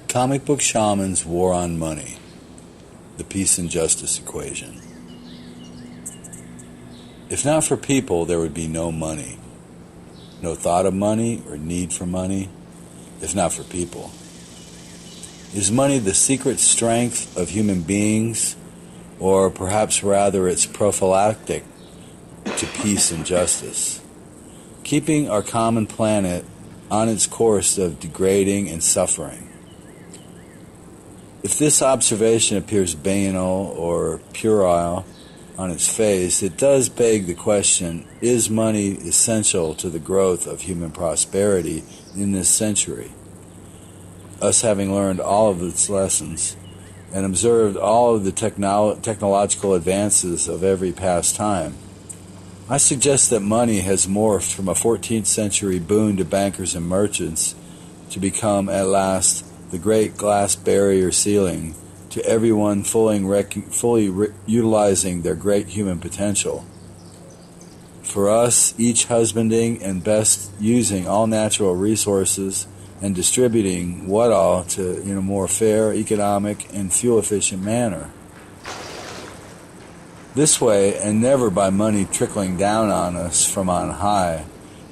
Comic book Shaman's War on Money, the Peace and Justice Equation. If not for people, there would be no money. No thought of money or need for money, if not for people. Is money the secret strength of human beings, or perhaps rather its prophylactic to peace and justice, keeping our common planet on its course of degrading and suffering? If this observation appears banal or puerile on its face, it does beg the question, is money essential to the growth of human prosperity in this century? Us having learned all of its lessons and observed all of the technological advances of every past time, I suggest that money has morphed from a 14th century boon to bankers and merchants to become, at last, the great glass barrier ceiling to everyone fully utilizing their great human potential. For us, each husbanding and best using all natural resources and distributing what all to in a more fair, economic, and fuel-efficient manner. This way, and never by money trickling down on us from on high,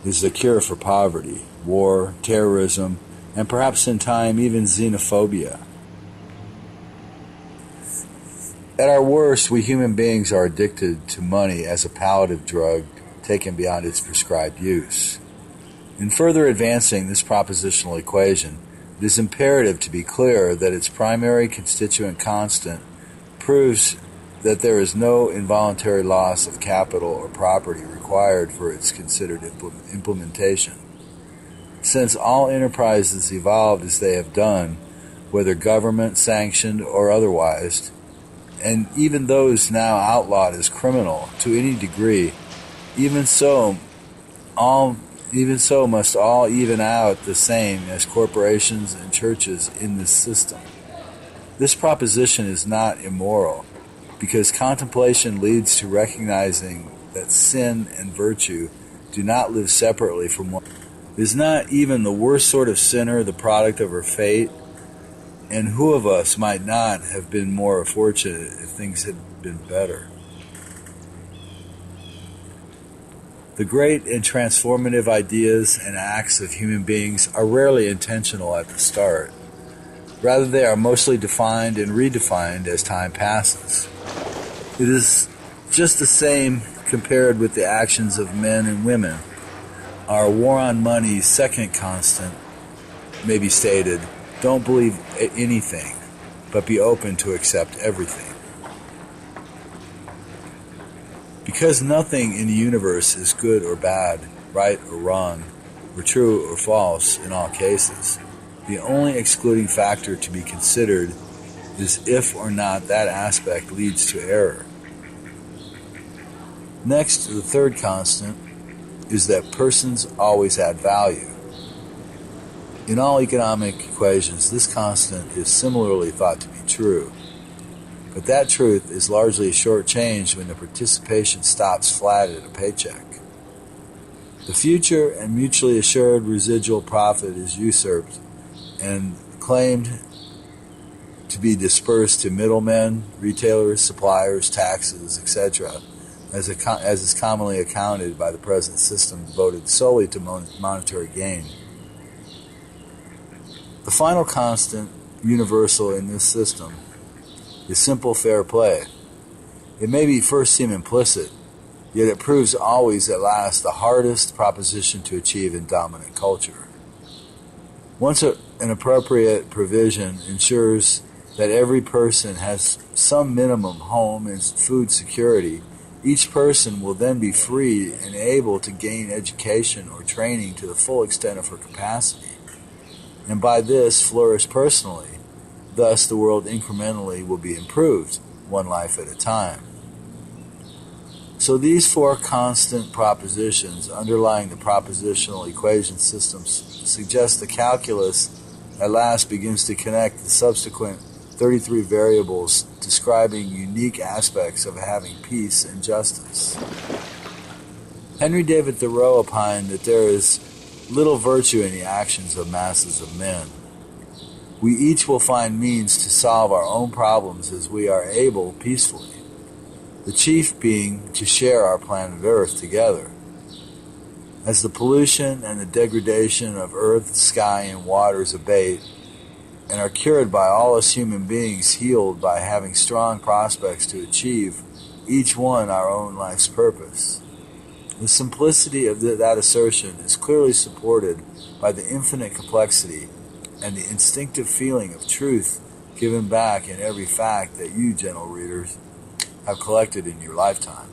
is the cure for poverty, war, terrorism, and perhaps in time even xenophobia. At our worst, we human beings are addicted to money as a palliative drug taken beyond its prescribed use. In further advancing this propositional equation, it is imperative to be clear that its primary constituent constant proves that there is no involuntary loss of capital or property required for its considered implementation. Since all enterprises evolved as they have done, whether government-sanctioned or otherwise, and even those now outlawed as criminal to any degree, even so must all even out the same as corporations and churches in this system. This proposition is not immoral, because contemplation leads to recognizing that sin and virtue do not live separately from one. Is not even the worst sort of sinner the product of her fate? And who of us might not have been more fortunate if things had been better? The great and transformative ideas and acts of human beings are rarely intentional at the start. Rather, they are mostly defined and redefined as time passes. It is just the same compared with the actions of men and women. Our war on money's second constant may be stated, don't believe anything, but be open to accept everything. Because nothing in the universe is good or bad, right or wrong, or true or false in all cases, the only excluding factor to be considered is if or not that aspect leads to error. Next, the third constant is that persons always add value. In all economic equations, this constant is similarly thought to be true. But that truth is largely shortchanged when the participation stops flat at a paycheck. The future and mutually assured residual profit is usurped and claimed to be dispersed to middlemen, retailers, suppliers, taxes, etc., as is commonly accounted by the present system devoted solely to monetary gain. The final constant, universal in this system, is simple fair play. It may first seem implicit, yet it proves always at last the hardest proposition to achieve in dominant culture. Once an appropriate provision ensures that every person has some minimum home and food security, each person will then be free and able to gain education or training to the full extent of her capacity, and by this flourish personally. Thus, the world incrementally will be improved, one life at a time. So these four constant propositions underlying the propositional equation systems suggest the calculus at last begins to connect the subsequent 33 variables describing unique aspects of having peace and justice. Henry David Thoreau opined that there is little virtue in the actions of masses of men. We each will find means to solve our own problems as we are able peacefully, the chief being to share our planet Earth together. As the pollution and the degradation of earth, sky, and waters abate, and are cured by all us human beings healed by having strong prospects to achieve each one our own life's purpose. The simplicity of that assertion is clearly supported by the infinite complexity and the instinctive feeling of truth given back in every fact that you, gentle readers, have collected in your lifetime.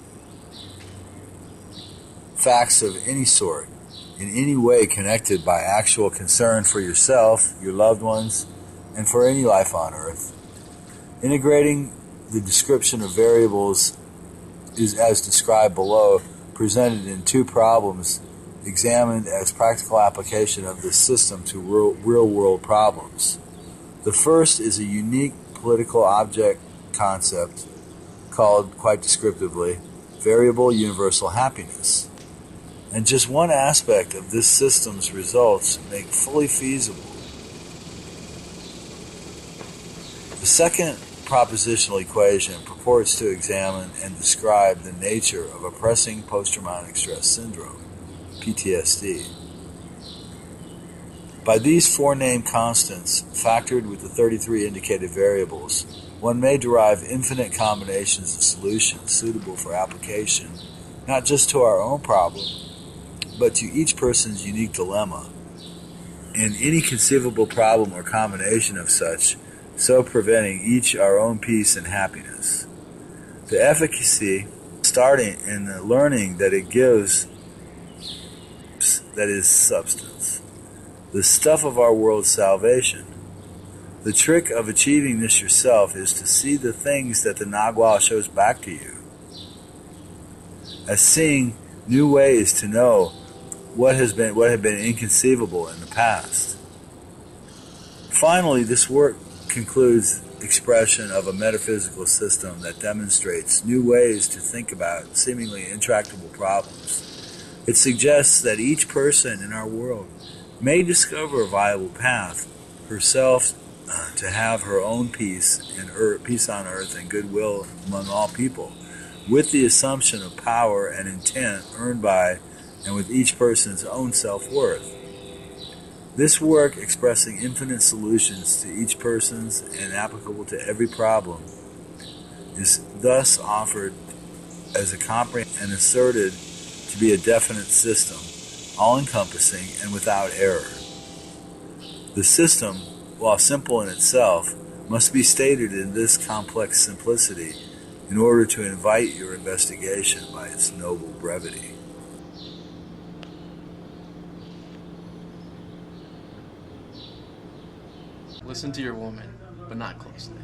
Facts of any sort, in any way connected by actual concern for yourself, your loved ones, and for any life on Earth. Integrating the description of variables is, as described below, presented in two problems examined as practical application of this system to real-world problems. The first is a unique political object concept called, quite descriptively, variable universal happiness. And just one aspect of this system's results make fully feasible. The second propositional equation purports to examine and describe the nature of oppressing post-traumatic stress syndrome, PTSD. By these four named constants, factored with the 33 indicated variables, one may derive infinite combinations of solutions suitable for application, not just to our own problem, but to each person's unique dilemma, and any conceivable problem or combination of such, so preventing each our own peace and happiness. The efficacy starting in the learning that it gives, that is substance, the stuff of our world's salvation. The trick of achieving this yourself is to see the things that the Nagual shows back to you as seeing new ways to know what had been inconceivable in the past. Finally, this work concludes expression of a metaphysical system that demonstrates new ways to think about seemingly intractable problems. It suggests that each person in our world may discover a viable path herself to have her own peace and peace on earth and goodwill among all people, with the assumption of power and intent earned by and with each person's own self-worth. This work, expressing infinite solutions to each person's and applicable to every problem, is thus offered as a comprehensive and asserted to be a definite system, all-encompassing and without error. The system, while simple in itself, must be stated in this complex simplicity in order to invite your investigation by its noble brevity. Listen to your woman, but not closely.